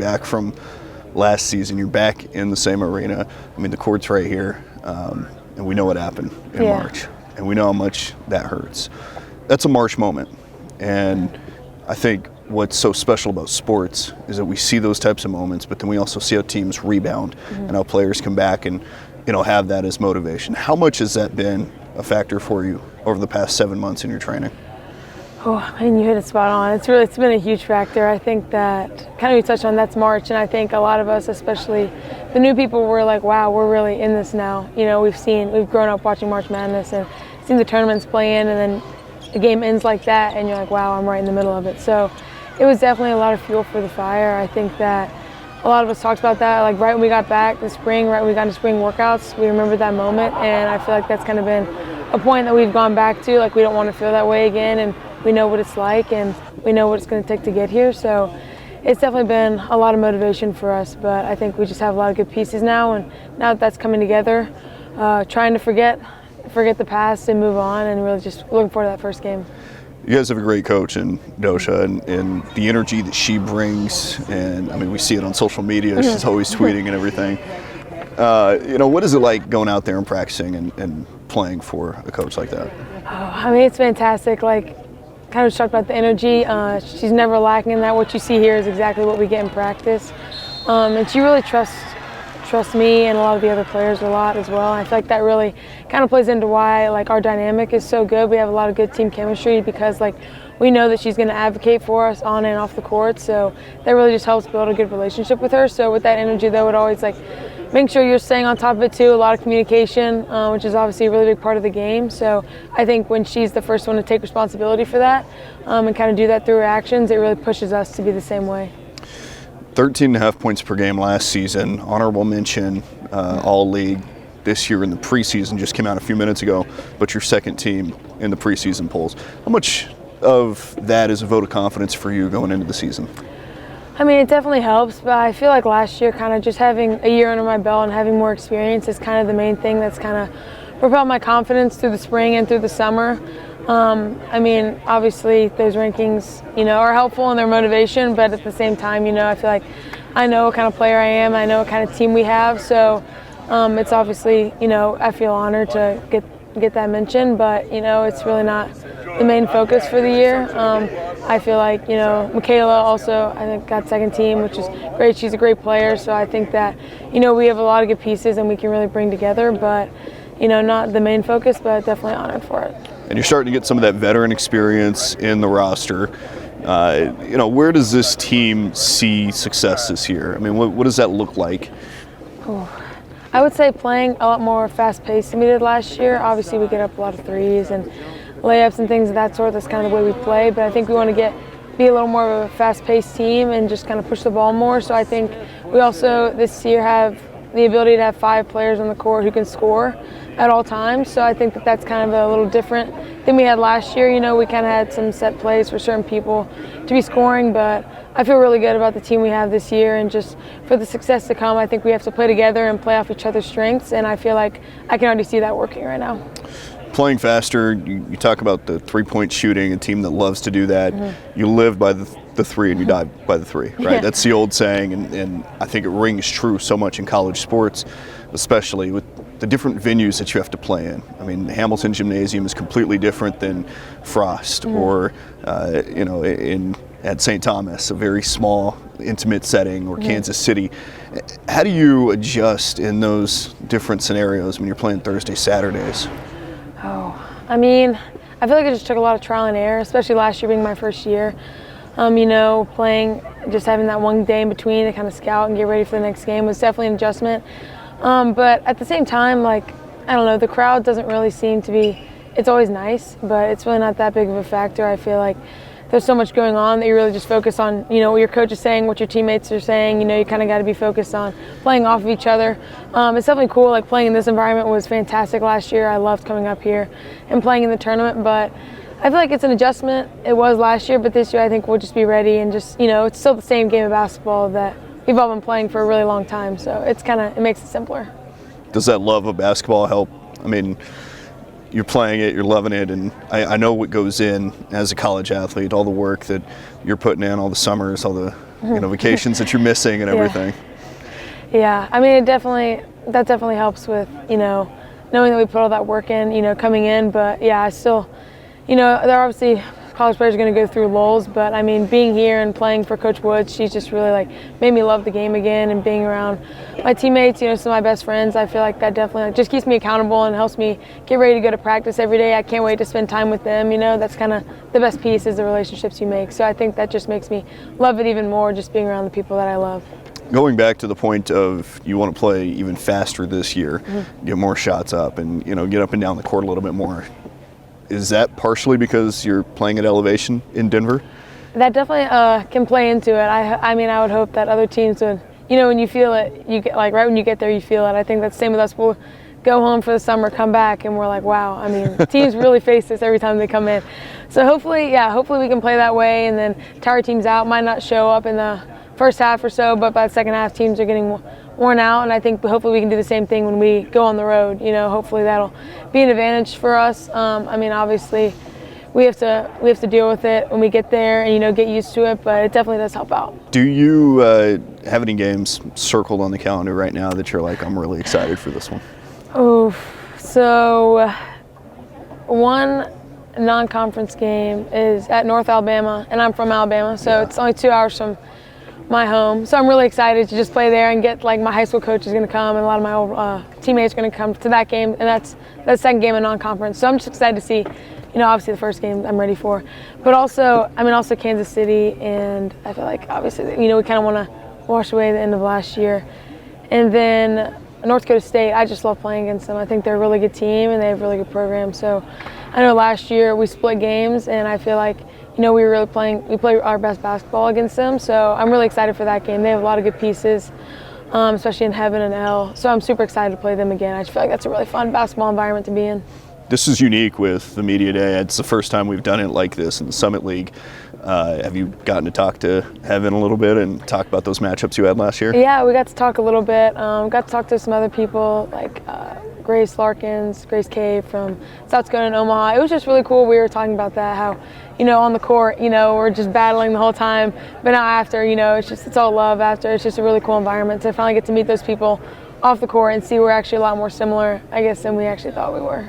back from last season. You're back in the same arena. I mean, the court's right here, and we know what happened in March, and we know how much that hurts. That's a March moment, and I think what's so special about sports is that we see those types of moments, but then we also see how teams rebound and how players come back and have that as motivation. How much has that been a factor for you over the past 7 months in your training? Oh, I mean, you hit it spot on. It's been a huge factor. I think that kind of you touched on, that's March, and I think a lot of us, especially the new people, were like, wow, we're really in this now. We've grown up watching March Madness and seen the tournaments play in, and then the game ends like that, and you're like, wow, I'm right in the middle of it. So it was definitely a lot of fuel for the fire. I think that a lot of us talked about that, like right when we got back this spring, right when we got into spring workouts, we remembered that moment, and I feel like that's kind of been a point that we've gone back to. Like, we don't want to feel that way again, and we know what it's like, and we know what it's going to take to get here. So it's definitely been a lot of motivation for us, but I think we just have a lot of good pieces now, and now that that's coming together, trying to forget the past and move on, and really just looking forward to that first game. You guys have a great coach in Dosha, and the energy that she brings, and I mean, we see it on social media. She's always tweeting and everything. What is it like going out there and practicing and playing for a coach like that? Oh, I mean, it's fantastic. Like, kind of talked about the energy. She's never lacking in that. What you see here is exactly what we get in practice. And she really trusts me and a lot of the other players a lot as well. I feel like that really kind of plays into why our dynamic is so good. We have a lot of good team chemistry because we know that she's going to advocate for us on and off the court. So that really just helps build a good relationship with her. So with that energy, though, it always make sure you're staying on top of it too. A lot of communication, which is obviously a really big part of the game. So I think when she's the first one to take responsibility for that and kind of do that through her actions, it really pushes us to be the same way. 13.5 points per game last season, honorable mention, all-league this year in the preseason, just came out a few minutes ago, but your second team in the preseason polls. How much of that is a vote of confidence for you going into the season? I mean, it definitely helps, but I feel like last year, kind of just having a year under my belt and having more experience is kind of the main thing that's kind of propelled my confidence through the spring and through the summer. I mean, obviously those rankings, are helpful in their motivation, but at the same time, I feel like I know what kind of player I am, I know what kind of team we have, so it's obviously, I feel honored to get that mention, but, it's really not the main focus for the year. I feel like, Michaela also, I think, got second team, which is great. She's a great player, so I think that, we have a lot of good pieces and we can really bring together, but, not the main focus, but definitely honored for it. And you're starting to get some of that veteran experience in the roster. Where does this team see success this year? I mean, what does that look like? Oh, I would say playing a lot more fast-paced than we did last year. Obviously, we get up a lot of threes and layups and things of that sort. That's kind of the way we play. But I think we want to be a little more of a fast-paced team and just kind of push the ball more. So I think we also this year have the ability to have 5 players on the court who can score at all times. So I think that that's kind of a little different than we had last year. We kind of had some set plays for certain people to be scoring, but I feel really good about the team we have this year, and just for the success to come, I think we have to play together and play off each other's strengths, and I feel like I can already see that working right now. Playing faster, you talk about the three-point shooting, a team that loves to do that. Mm-hmm. You live by the three and you die by the three, right? Yeah. That's the old saying, and I think it rings true so much in college sports, especially with the different venues that you have to play in. I mean, Hamilton Gymnasium is completely different than Frost or, at St. Thomas, a very small, intimate setting, or Kansas City. How do you adjust in those different scenarios when you're playing Thursday, Saturdays? Oh, I mean, I feel like it just took a lot of trial and error, especially last year being my first year. Playing, just having that one day in between to kind of scout and get ready for the next game was definitely an adjustment. But at the same time, I don't know, the crowd doesn't really seem to be, it's always nice, but it's really not that big of a factor. I feel like there's so much going on that you really just focus on, what your coach is saying, what your teammates are saying. You kind of got to be focused on playing off of each other. It's definitely cool. Playing in this environment was fantastic last year. I loved coming up here and playing in the tournament, but I feel like it's an adjustment. It was last year, but this year I think we'll just be ready and just, it's still the same game of basketball that we've all been playing for a really long time. So it makes it simpler. Does that love of basketball help? I mean, you're playing it, you're loving it, and I know what goes in as a college athlete, all the work that you're putting in, all the summers, all the vacations that you're missing and everything. Yeah, I mean, that definitely helps with, knowing that we put all that work in, coming in. But yeah, I still, they're obviously college players are going to go through lulls, but I mean, being here and playing for Coach Woods, she's just really made me love the game again, and being around my teammates, some of my best friends, I feel like that definitely just keeps me accountable and helps me get ready to go to practice every day. I can't wait to spend time with them. That's kind of the best piece, is the relationships you make. So I think that just makes me love it even more, just being around the people that I love. Going back to the point of you want to play even faster this year, get more shots up, and get up and down the court a little bit more. Is that partially because you're playing at elevation in Denver? That definitely can play into it. I mean, I would hope that other teams would, when you feel it, you get right when you get there, you feel it. I think that's the same with us. We'll go home for the summer, come back, and we're like, wow. I mean, teams really face this every time they come in. So hopefully we can play that way, and then tire teams out. Might not show up in the first half or so, but by the second half, teams are getting worn out, and I think hopefully we can do the same thing when we go on the road. Hopefully that'll be an advantage for us. I mean, obviously we have to deal with it when we get there and get used to it, but it definitely does help out. Do you have any games circled on the calendar right now that you're like, I'm really excited for this one? Oh, so one non-conference game is at North Alabama, and I'm from Alabama, so It's only 2 hours from my home. So I'm really excited to just play there and get my high school coach is going to come, and a lot of my old teammates are going to come to that game, and that's the second game in non-conference. So I'm just excited to see, obviously the first game I'm ready for, but also Kansas City, and I feel like obviously we kind of want to wash away the end of last year, and then North Dakota State. I just love playing against them. I think they're a really good team and they have a really good program. So I know last year we split games, and I feel like we played our best basketball against them. So I'm really excited for that game. They have a lot of good pieces, especially in Heaven and Elle. So I'm super excited to play them again. I just feel like that's a really fun basketball environment to be in. This is unique with the Media Day. It's the first time we've done it like this in the Summit League. Have you gotten to talk to Heaven a little bit and talk about those matchups you had last year? Yeah, we got to talk a little bit. Got to talk to some other people like Grace Larkins, Grace Cave from South Dakota and Omaha. It was just really cool. We were talking about that, how, on the court, we're just battling the whole time. But now after, it's all love after. It's just a really cool environment to finally get to meet those people off the court and see we're actually a lot more similar, I guess, than we actually thought we were.